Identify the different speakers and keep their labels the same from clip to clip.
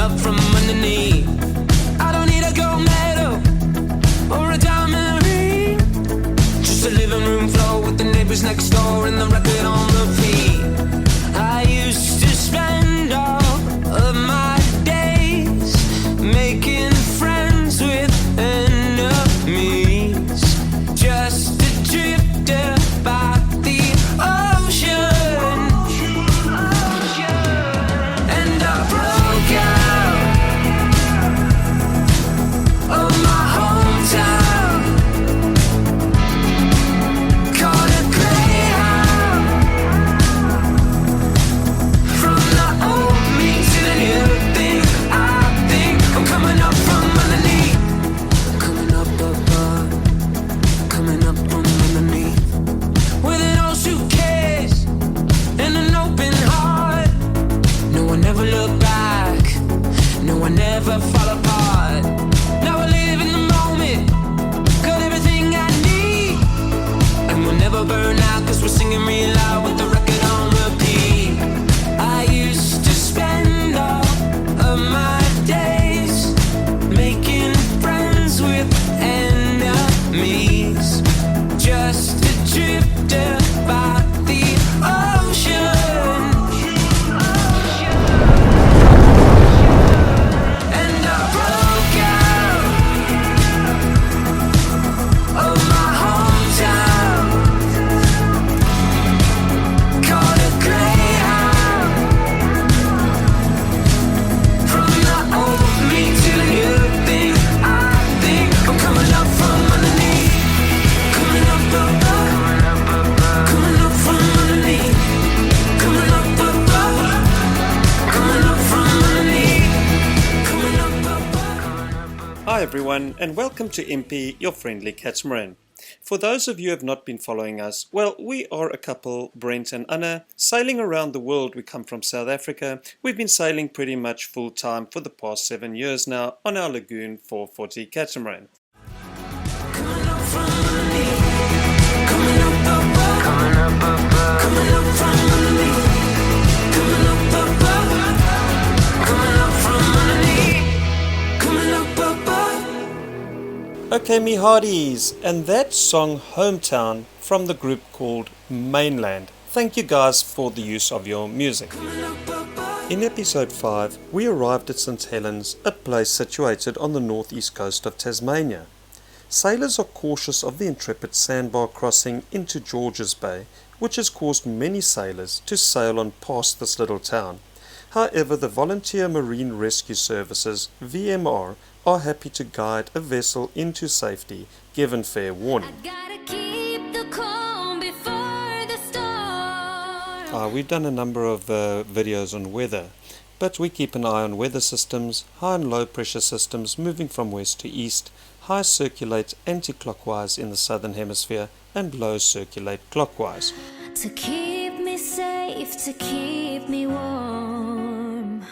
Speaker 1: up from underneath. I don't need a gold medal or a diamond ring, just a living room floor with the neighbors next door and the record on repeat. I used to spend all of my days making friends with enemies, just a drifter by the ocean. And I broke out of my hometown, caught a greyhound, from the old me to the new thing. I think I'm coming up from underneath, coming up above, coming up from underneath, with an old suitcase and an open heart. No, I never look back, no, I never fall apart. Now I live in the moment, got everything I need, and we'll never burn out, cause we're singing real loud with the record on repeat. I used to spend all of my days making friends with enemies, just a drifter by the ocean. And I broke out of my hometown, caught a greyhound, from the old me to the new thing. I think I'm coming up from underneath, coming up above, coming up from underneath, coming up above, coming up from underneath, coming up above.
Speaker 2: Hi everyone, and welcome to Impi, your friendly Catamaran. For those of you who have not been following us, well, we are a couple, Brent and Anna, sailing around the world. We come from South Africa. We've been sailing pretty much full time for the past 7 years now on our Lagoon 440 Catamaran.
Speaker 1: Coming up from underneath, coming up above, coming up above, coming up from underneath, coming up above, coming up from underneath, coming up above.
Speaker 2: Okay, me hearties, and that song Hometown from the group called Mainland. Thank you guys for the use of your music. In episode 5, we arrived at St. Helens, a place situated on the northeast coast of Tasmania. Sailors are cautious of the intrepid sandbar crossing into Georges Bay, which has caused many sailors to sail on past this little town. However, the Volunteer Marine Rescue Services, VMR, are happy to guide a vessel into safety, given fair warning.
Speaker 3: Gotta keep the calm before the storm.
Speaker 2: We've done a number of videos on weather, but we keep an eye on weather systems, high and low pressure systems moving from west to east, high circulate anti-clockwise in the southern hemisphere, and low circulate clockwise.
Speaker 3: To keep me safe, to keep me warm.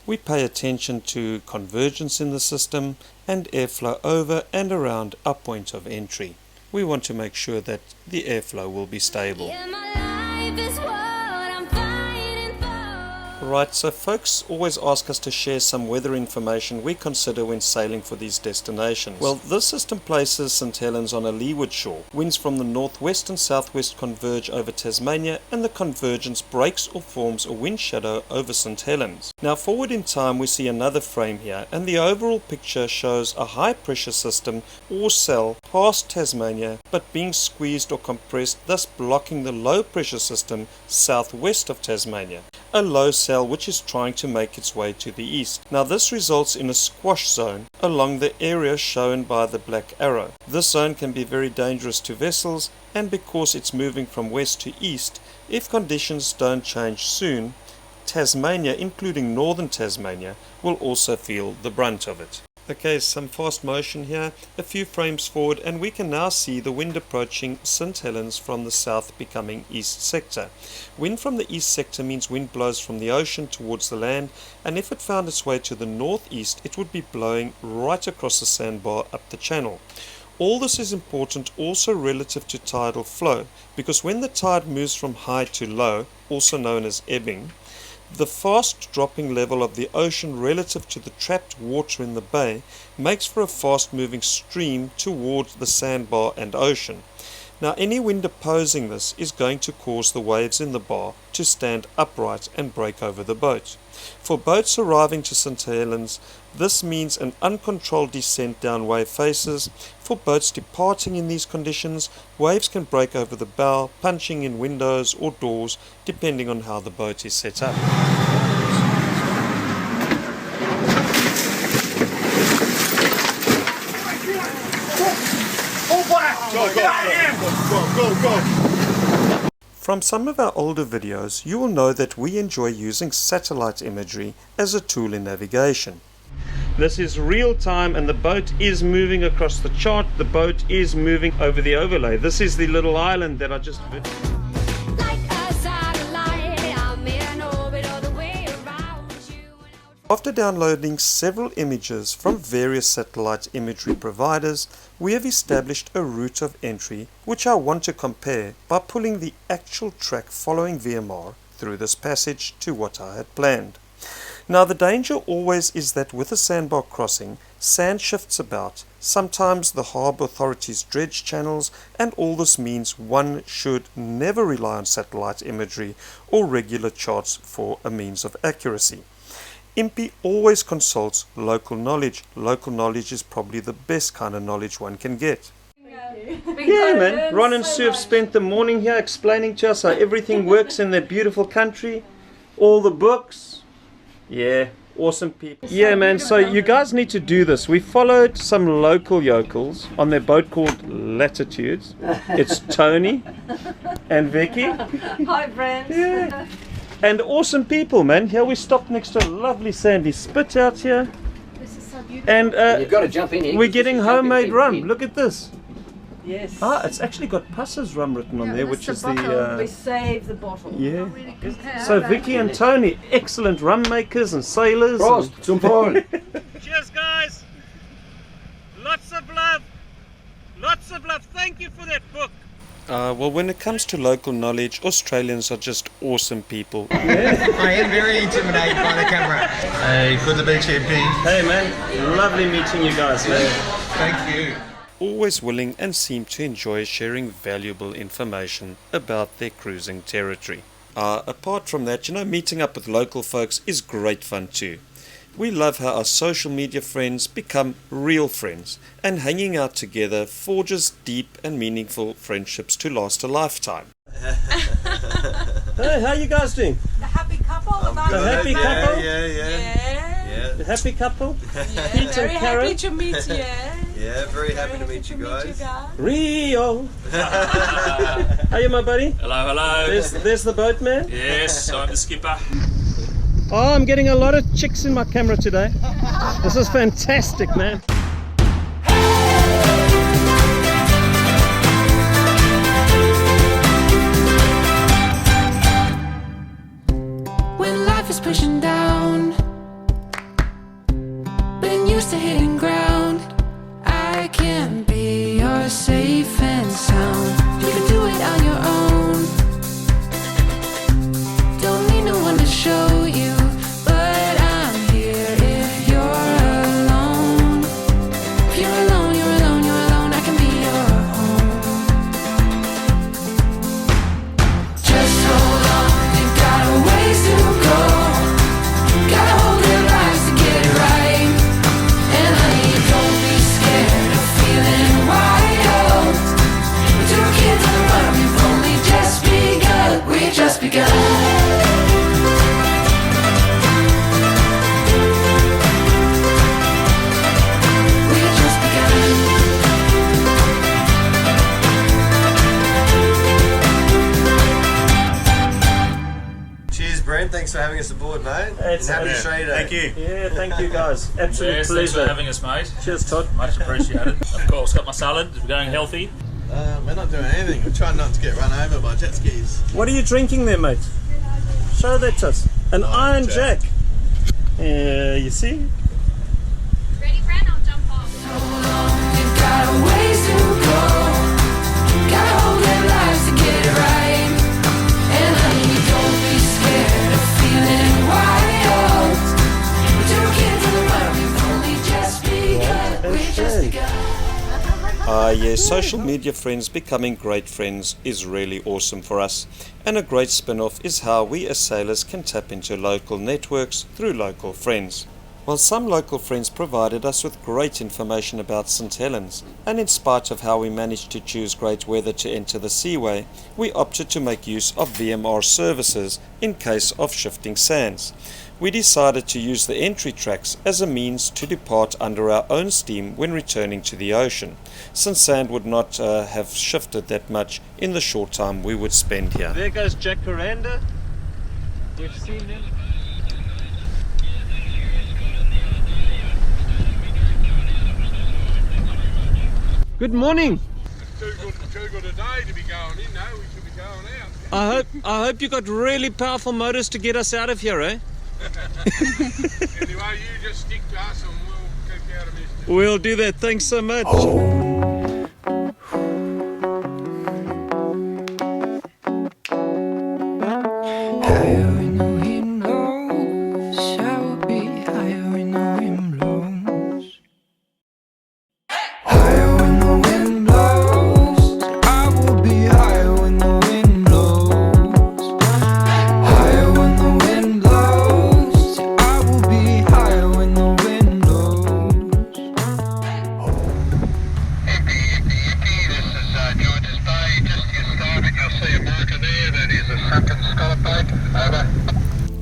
Speaker 2: We pay attention to convergence in the system and airflow over and around our point of entry. We want to make sure that the airflow will be stable.
Speaker 3: Yeah, my life is what I'm fighting for.
Speaker 2: Right, so folks always ask us to share some weather information we consider when sailing for these destinations. Well, this system places St. Helens on a leeward shore. Winds from the northwest and southwest converge over Tasmania, and the convergence breaks or forms a wind shadow over St. Helens. Now forward in time we see another frame here, and the overall picture shows a high pressure system or cell past Tasmania but being squeezed or compressed, thus blocking the low pressure system southwest of Tasmania. A low cell which is trying to make its way to the east. Now this results in a squash zone along the area shown by the black arrow. This zone can be very dangerous to vessels, and because it's moving from west to east, if conditions don't change soon, Tasmania, including northern Tasmania, will also feel the brunt of it. Okay, some fast motion here, a few frames forward, and we can now see the wind approaching St. Helens from the south becoming east sector. Wind from the east sector means wind blows from the ocean towards the land, and if it found its way to the northeast, it would be blowing right across the sandbar up the channel. All this is important also relative to tidal flow, because when the tide moves from high to low, also known as ebbing, The fast dropping level of the ocean relative to the trapped water in the bay makes for a fast moving stream towards the sandbar and ocean. Now any wind opposing this is going to cause the waves in the bar to stand upright and break over the boat. For boats arriving to St. Helens, this means an uncontrolled descent down wave faces. For boats departing in these conditions, waves can break over the bow, punching in windows or doors, depending on how the boat is set up.
Speaker 4: Go.
Speaker 2: From some of our older videos, you will know that we enjoy using satellite imagery as a tool in navigation. This is real time and the boat is moving across the chart. The boat is moving over the overlay. This is the little island that I just visited.
Speaker 3: Like a satellite, I'm in orbit all the way around you.
Speaker 2: After downloading several images from various satellite imagery providers, we have established a route of entry which I want to compare by pulling the actual track following VMR through this passage to what I had planned. Now the danger always is that with a sandbar crossing, sand shifts about, sometimes the harbour authorities dredge channels, and all this means one should never rely on satellite imagery or regular charts for a means of accuracy. Impi always consults local knowledge. Local knowledge is probably the best kind of knowledge one can get. Yeah, man. Ron and Sue have spent the morning here explaining to us how everything works in their beautiful country. All the books. Yeah, awesome people. Yeah, man. So you guys need to do this. We followed some local yokels on their boat called Latitudes. It's Tony and Vicky.
Speaker 5: Hi, friends.
Speaker 2: Yeah. And awesome people, man. Here we stopped next to a lovely sandy spit out here.
Speaker 5: This is so beautiful.
Speaker 2: And
Speaker 6: You've got to jump in here.
Speaker 2: we're getting homemade rum. Look at this.
Speaker 5: Yes.
Speaker 2: Ah, it's actually got Passa's rum written on there, which is
Speaker 5: We
Speaker 2: the...
Speaker 5: saved the bottle.
Speaker 2: yeah. So Vicky and Tony, excellent rum makers and sailors.
Speaker 6: Prost, zum Wohl.
Speaker 2: Cheers, guys. Lots of love. Lots of love. Thank you for that book. Well, when it comes to local knowledge, Australians are just awesome people.
Speaker 4: I am very intimidated by the camera. Hey, good to meet you, Impi.
Speaker 2: Hey, man. Lovely meeting you guys, man.
Speaker 4: Thank you.
Speaker 2: Always willing and seem to enjoy sharing valuable information about their cruising territory. Apart from that, meeting up with local folks is great fun too. We love how our social media friends become real friends, and hanging out together forges deep and meaningful friendships to last a lifetime. Hey, how you guys doing?
Speaker 5: The happy couple.
Speaker 2: The happy couple?
Speaker 5: Yeah.
Speaker 2: The happy couple?
Speaker 5: Yeah.
Speaker 2: Peter
Speaker 5: Very
Speaker 2: and Karen?
Speaker 5: happy to meet you.
Speaker 7: Yeah, very happy to meet you guys.
Speaker 2: Rio! How you, my buddy?
Speaker 8: Hello, hello.
Speaker 2: There's the boatman.
Speaker 8: Yes, I'm the skipper.
Speaker 2: Oh, I'm getting a lot of chicks in my camera today. This is fantastic, man.
Speaker 3: When life is pushing down, been used to hitting ground, I can be your safe and sound. You can do it on your own. Don't need no one to show you, but I'm here if you're alone. If you're alone, you're alone, you're alone, I can be your home. Just hold on, you got a ways to go. Gotta hold your lives to get it right. And honey, don't be scared of feeling wild. We're two kids on the run, we've only just begun. We just begun.
Speaker 7: Cheers, Brent. Thanks for having us aboard, mate.
Speaker 2: It's
Speaker 7: And happy Australia Day.
Speaker 4: Thank you.
Speaker 2: Yeah, thank you guys. Absolute
Speaker 8: Yes, thanks
Speaker 2: pleasure.
Speaker 8: for having us, mate.
Speaker 2: Cheers, Todd.
Speaker 8: Much appreciated. Of course, got my salad. We're going healthy.
Speaker 4: We're not doing anything. We're trying not to get run over by jet skis.
Speaker 2: What are you drinking there, mate? Show that to us. An Iron Jack. Yeah, you see?
Speaker 3: Ready, friend? I'll jump off. You've got a ways to go. Gotta hold your lives to get it right. And honey, don't be scared of feeling
Speaker 2: Yeah, social media friends becoming great friends is really awesome for us. And a great spin-off is how we as sailors can tap into local networks through local friends. Well, some local friends provided us with great information about St. Helens, and in spite of how we managed to choose great weather to enter the seaway, we opted to make use of VMR services in case of shifting sands. We decided to use the entry tracks as a means to depart under our own steam when returning to the ocean, since sand would not have shifted that much in the short time we would spend here. There goes Jack Caranda. We've seen him. Good morning.
Speaker 9: Too good a day to be going in, no? We should be going out.
Speaker 2: I hope you got really powerful motors to get us out of here, eh?
Speaker 9: Anyway, you just stick to us and we'll keep out of mischief.
Speaker 2: We'll do that. Thanks so much.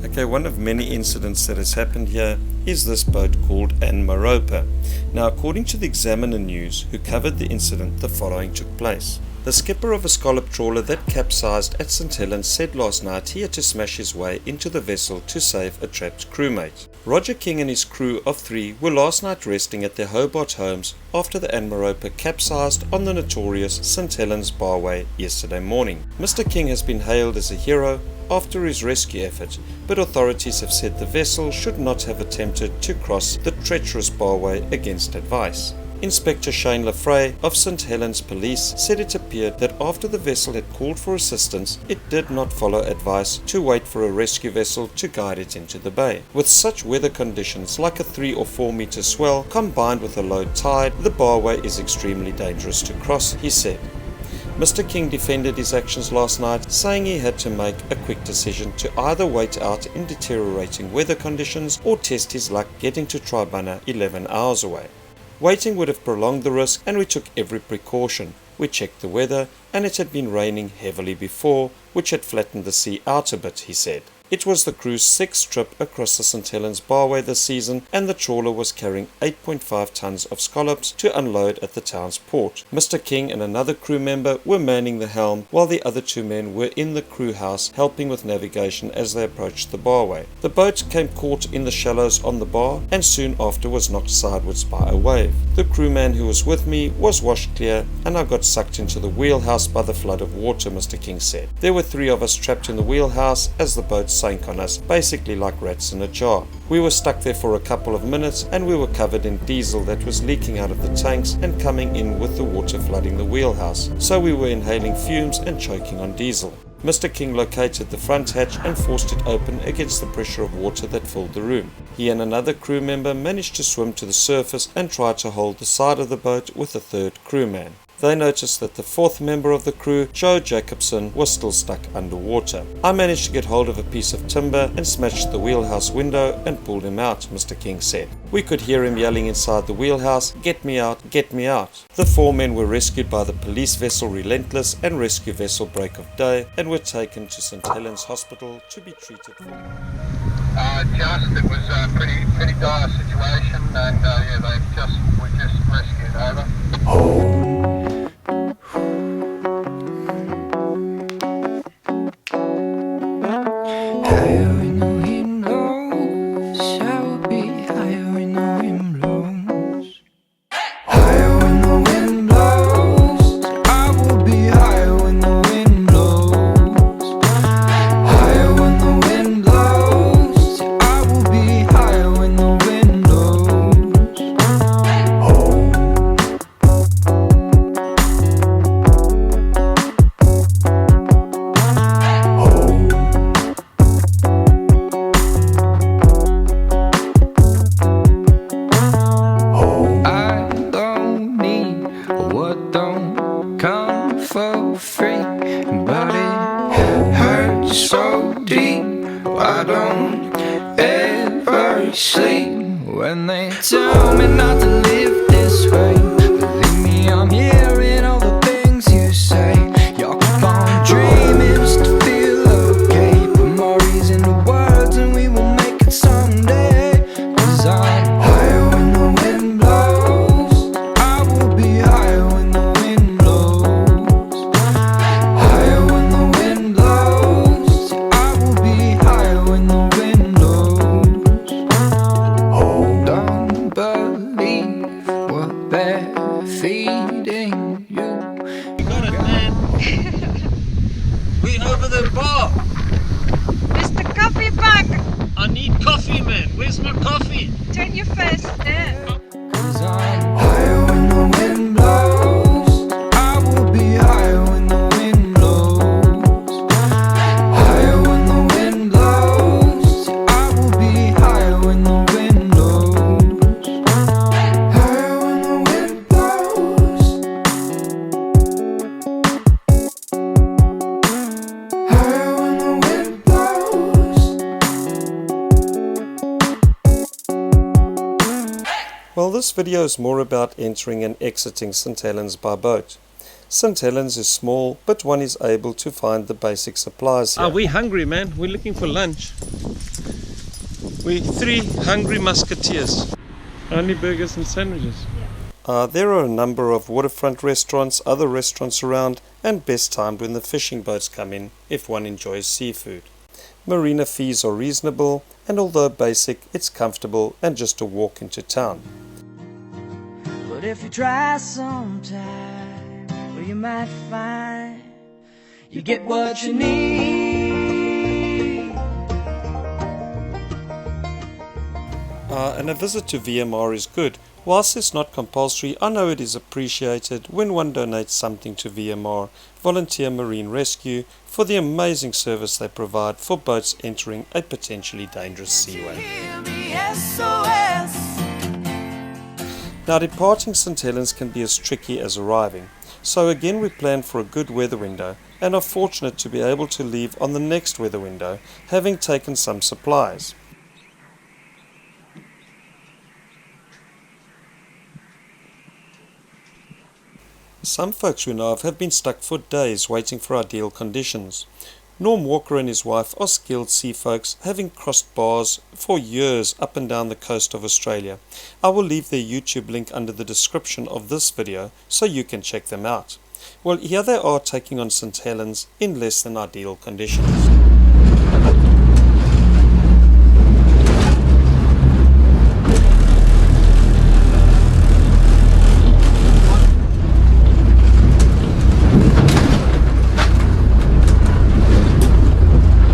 Speaker 2: Okay, one of many incidents that has happened here is this boat called Maropa. Now, according to the Examiner News, who covered the incident, the following took place. The skipper of a scallop trawler that capsized at St. Helens said last night he had to smash his way into the vessel to save a trapped crewmate. Roger King and his crew of 3 were last night resting at their Hobart homes after the Maropa capsized on the notorious St. Helens barway yesterday morning. Mr. King has been hailed as a hero after his rescue effort, but authorities have said the vessel should not have attempted to cross the treacherous barway against advice. Inspector Shane Lafray of St. Helens Police said it appeared that after the vessel had called for assistance, it did not follow advice to wait for a rescue vessel to guide it into the bay. With such weather conditions like a 3 or 4 meter swell combined with a low tide, the barway is extremely dangerous to cross, he said. Mr. King defended his actions last night, saying he had to make a quick decision to either wait out in deteriorating weather conditions or test his luck getting to Tribana 11 hours away. Waiting would have prolonged the risk, and we took every precaution. We checked the weather, and it had been raining heavily before, which had flattened the sea out a bit, he said. It was the crew's 6th trip across the St. Helens barway this season, and the trawler was carrying 8.5 tons of scallops to unload at the town's port. Mr. King and another crew member were manning the helm, while the other 2 men were in the crew house helping with navigation as they approached the barway. The boat came caught in the shallows on the bar, and soon after was knocked sideways by a wave. The crewman who was with me was washed clear, and I got sucked into the wheelhouse by the flood of water, Mr. King said. There were 3 of us trapped in the wheelhouse as the boat sank on us, basically like rats in a jar. We were stuck there for a couple of minutes, and we were covered in diesel that was leaking out of the tanks and coming in with the water flooding the wheelhouse, so we were inhaling fumes and choking on diesel. Mr. King located the front hatch and forced it open against the pressure of water that filled the room. He and another crew member managed to swim to the surface and tried to hold the side of the boat with a 3rd crewman. They noticed that the 4th member of the crew, Joe Jacobson, was still stuck underwater. I managed to get hold of a piece of timber and smashed the wheelhouse window and pulled him out, Mr. King said. We could hear him yelling inside the wheelhouse, "Get me out, get me out." The 4 men were rescued by the police vessel Relentless and rescue vessel Break of Day and were taken to St. Helens Hospital to be treated for.
Speaker 9: It was a pretty dire situation, and we just rescued over.
Speaker 3: we sleep. When they tell me not to live this way, believe me, I'm hearing all the things you say. Y'all keep on dreaming just to feel okay. Put more reason to words and we will make it someday. 'Cause I'm higher when the wind blows. I will be higher when the wind blows. Higher when the wind blows. I will be higher when the wind blows. Hold on, believe what they're feeding you.
Speaker 2: You got it, man. We over the bar.
Speaker 5: Mr. Coffee Bug,
Speaker 2: I need coffee, man. Where's my coffee?
Speaker 5: turn your face there.
Speaker 3: 'Cause I'm higher when the wind blows. I will be higher when the wind blows. Higher when the wind blows. I will be higher when the wind blows. Higher when the wind blows. Higher when the wind blows.
Speaker 2: Well, this video is more about entering and exiting St. Helens by boat. St. Helens is small, but one is able to find the basic supplies here. We're hungry, man. We're looking for lunch. We're 3 hungry musketeers. Only burgers and sandwiches. There are a number of waterfront restaurants, other restaurants around, and best timed when the fishing boats come in if one enjoys seafood. Marina fees are reasonable, and although basic, it's comfortable and just a walk into town.
Speaker 3: But if you try sometime, well, you might find you get what you need.
Speaker 2: And a visit to VMR is good. Whilst it's not compulsory, I know it is appreciated when one donates something to VMR, Volunteer Marine Rescue, for the amazing service they provide for boats entering a potentially dangerous seaway. Now, departing St. Helens can be as tricky as arriving, so again we plan for a good weather window and are fortunate to be able to leave on the next weather window, having taken some supplies. Some folks we know of have been stuck for days waiting for ideal conditions. Norm Walker and his wife are skilled sea folks, having crossed bars for years up and down the coast of Australia. I will leave their YouTube link under the description of this video so you can check them out. Well, here they are taking on St. Helens in less than ideal conditions.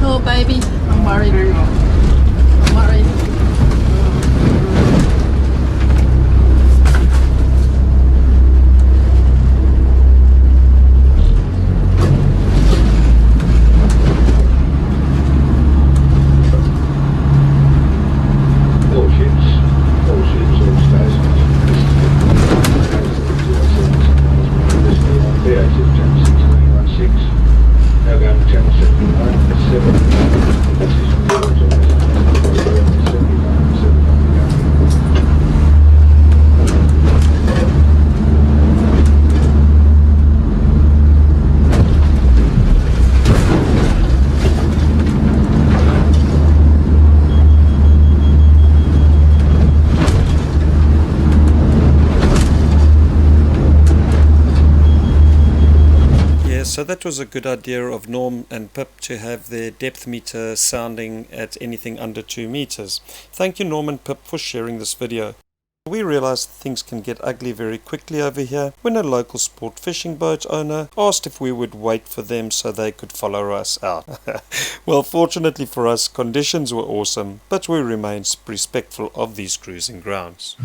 Speaker 5: Oh, baby, I'm worried. I'm worried.
Speaker 2: So that was a good idea of Norm and Pip to have their depth meter sounding at anything under 2 meters. Thank you, Norm and Pip, for sharing this video. We realized things can get ugly very quickly over here when a local sport fishing boat owner asked if we would wait for them so they could follow us out. Well, fortunately for us, conditions were awesome, but we remained respectful of these cruising grounds.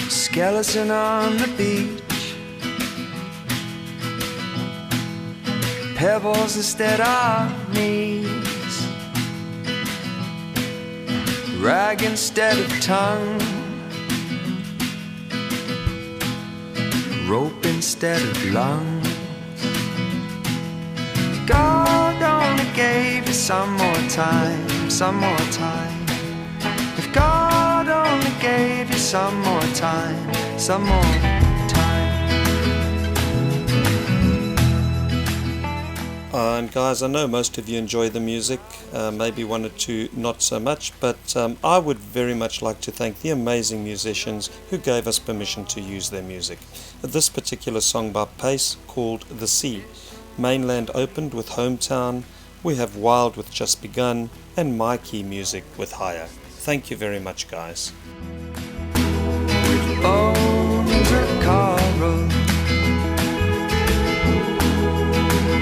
Speaker 3: Skeleton on the beach, pebbles instead of knees, rag instead of tongue,
Speaker 1: rope instead of lungs. God only gave you some more time, some more time. If God only gave you some more time, some more time.
Speaker 2: And guys, I know most of you enjoy the music, maybe one or two not so much, but I would very much like to thank the amazing musicians who gave us permission to use their music. This particular song by Pace, called The Sea. Mainland opened with Hometown, we have Wild with Just Begun, and My Key Music with Higher. Thank you very much, guys.
Speaker 1: With bones of coral,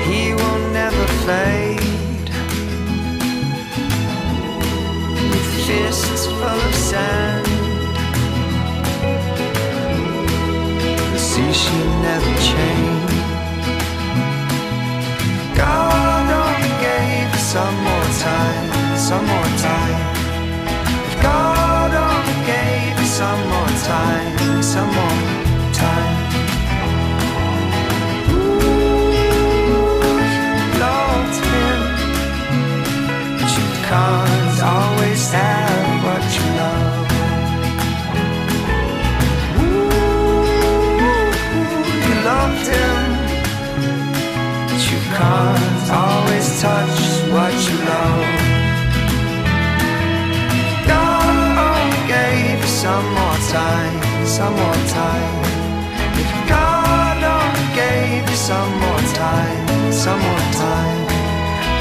Speaker 1: he will never fade. With fists full of sand, the sea she'll never change. God only gave you some more time, some more time. If God only gave you some more time, some more time. Can't always have what you love. Ooh, you loved him, but you can't always touch what you love. God only gave you some more time, some more time. If God only gave you some more time, some more time.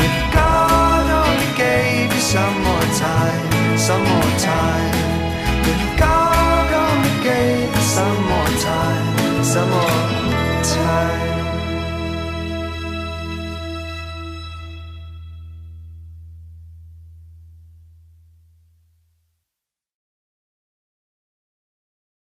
Speaker 1: If God only gave you some more time, some more time. If God